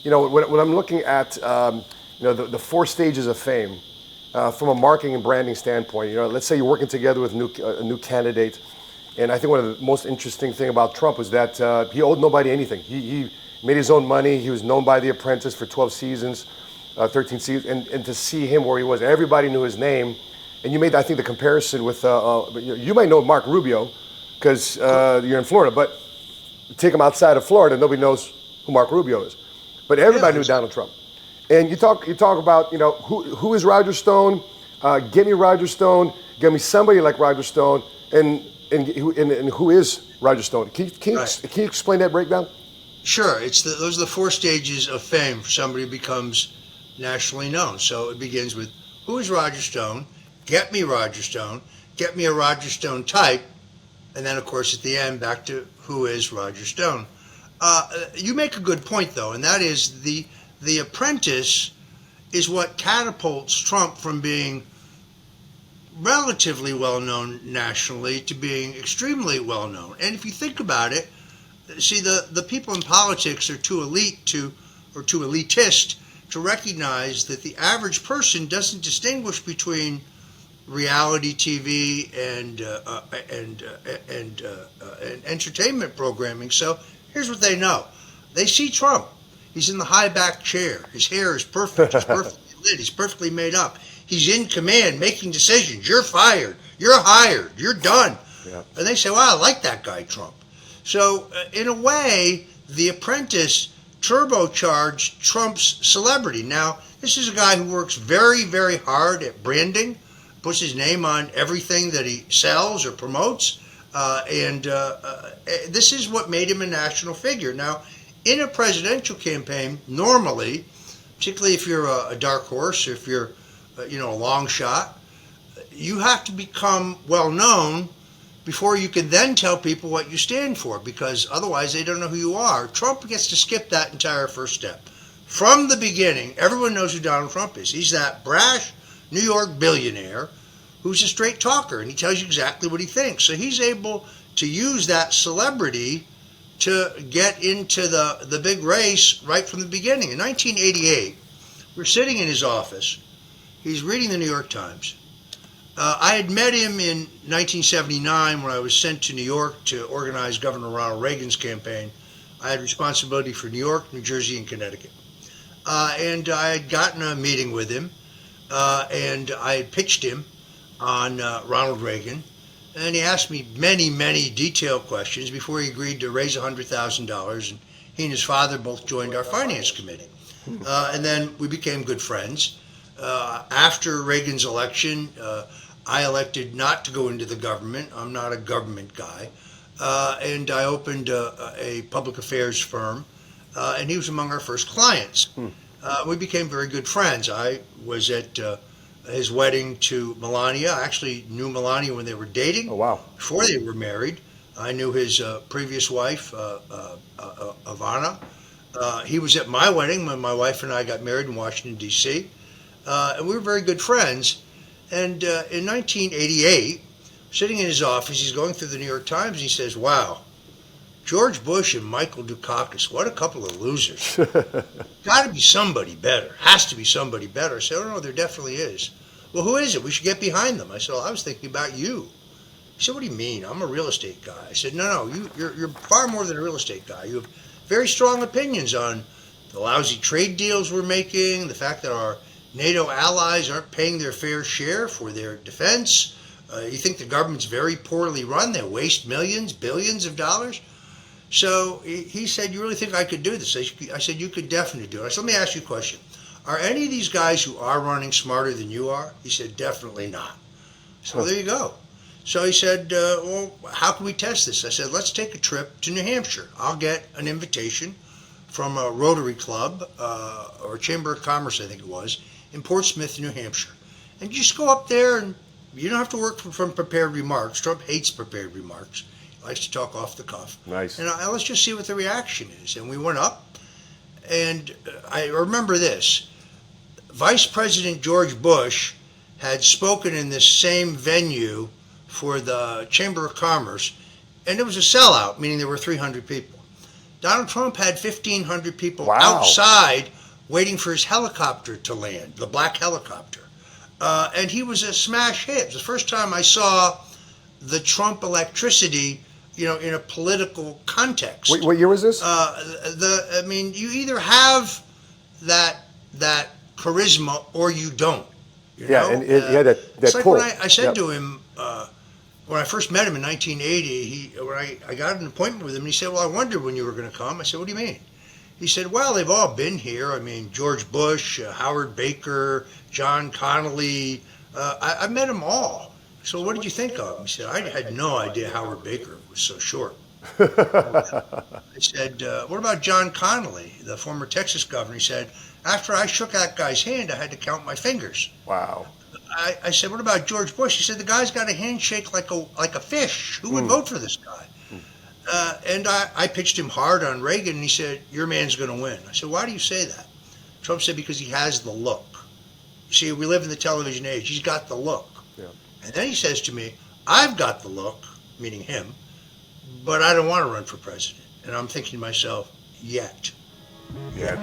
when I'm looking at the four stages of fame from a marketing and branding standpoint. Let's say you're working together with a new candidate, and I think one of the most interesting thing about Trump was that he owed nobody anything. He made his own money. He was known by The Apprentice for 12 seasons, 13 seasons, and to see him where he was, everybody knew his name. And you made, I think, the comparison with, you might know Mark Rubio because you're in Florida, but take him outside of Florida, nobody knows who Mark Rubio is. But everybody knew Donald Trump. And you talk about, who is Roger Stone? Get me Roger Stone. Get me somebody like Roger Stone. And who is Roger Stone? Can you explain that breakdown? Sure. Those are the four stages of fame for somebody who becomes nationally known. So it begins with, who is Roger Stone? Get me Roger Stone. Get me a Roger Stone type. And then, of course, at the end, back to who is Roger Stone. You make a good point, though, and that is the Apprentice is what catapults Trump from being relatively well-known nationally to being extremely well-known. And if you think about it, see, the people in politics are too elitist to recognize that the average person doesn't distinguish between reality TV and entertainment programming. So here's what they know. They see Trump. He's in the high back chair. His hair is perfect. He's perfectly lit. He's perfectly made up. He's in command, making decisions. You're fired. You're hired. You're done. Yeah. And they say, well, I like that guy, Trump. So in a way, The Apprentice turbocharged Trump's celebrity. Now, this is a guy who works very, very hard at branding, puts his name on everything that he sells or promotes. This is what made him a national figure. Now, in a presidential campaign, normally, particularly if you're a dark horse, or if you're, a long shot, you have to become well known before you can then tell people what you stand for, because otherwise they don't know who you are. Trump gets to skip that entire first step. From the beginning, everyone knows who Donald Trump is. He's that brash New York billionaire who's a straight talker, and he tells you exactly what he thinks. So he's able to use that celebrity to get into the big race right from the beginning. In 1988, we're sitting in his office. He's reading the New York Times. I had met him in 1979 when I was sent to New York to organize Governor Ronald Reagan's campaign. I had responsibility for New York, New Jersey, and Connecticut. And I had gotten a meeting with him, and I had pitched him on Ronald Reagan. And he asked me many, many detailed questions before he agreed to raise $100,000. And he and his father both joined our finance committee. And then we became good friends. After Reagan's election, I elected not to go into the government. I'm not a government guy. And I opened a public affairs firm, and he was among our first clients. We became very good friends. I was at his wedding to Melania. I actually knew Melania when they were dating. Oh, wow. Before they were married. I knew his previous wife, Ivana. He was at my wedding when my wife and I got married in Washington, D.C. And we were very good friends. And in 1988, sitting in his office, he's going through the New York Times, and he says, wow, George Bush and Michael Dukakis, what a couple of losers. Got to be somebody better. Has to be somebody better. I said, oh, no, there definitely is. Well, who is it? We should get behind them. I said, well, I was thinking about you. He said, what do you mean? I'm a real estate guy. I said, no, you're far more than a real estate guy. You have very strong opinions on the lousy trade deals we're making, the fact that our NATO allies aren't paying their fair share for their defense. You think the government's very poorly run. They waste millions, billions of dollars. So he said, you really think I could do this? I said, you could definitely do it. I said, let me ask you a question. Are any of these guys who are running smarter than you are? He said, definitely not. So there you go. So he said, well, how can we test this? I said, let's take a trip to New Hampshire. I'll get an invitation from a Rotary Club or a Chamber of Commerce, I think it was, in Portsmouth, New Hampshire. And you just go up there, and you don't have to work from prepared remarks. Trump hates prepared remarks. He likes to talk off the cuff. Nice. And let's just see what the reaction is. And we went up, and I remember this. Vice President George Bush had spoken in this same venue for the Chamber of Commerce, and it was a sellout, meaning there were 300 people. Donald Trump had 1,500 people Wow. outside waiting for his helicopter to land, the black helicopter. And he was a smash hit. It was the first time I saw the Trump electricity, in a political context. What year was this? You either have that charisma or you don't. You know? And he had that it's like pull. when I said to him, when I first met him in 1980, when I got an appointment with him, and he said, well, I wondered when you were going to come. I said, what do you mean? He said, well, they've all been here. I mean, George Bush, Howard Baker, John Connolly. I met them all. So what did you think of him? He said, I had no idea Howard Baker was so short. I said, what about John Connolly, the former Texas governor? He said, after I shook that guy's hand, I had to count my fingers. Wow. I said, what about George Bush? He said, the guy's got a handshake like a fish. Who would vote for this guy? And I pitched him hard on Reagan, and he said, your man's going to win. I said, why do you say that? Trump said, because he has the look. You see, we live in the television age. He's got the look. Yeah. And then he says to me, I've got the look, meaning him, but I don't want to run for president. And I'm thinking to myself, yet. Yet.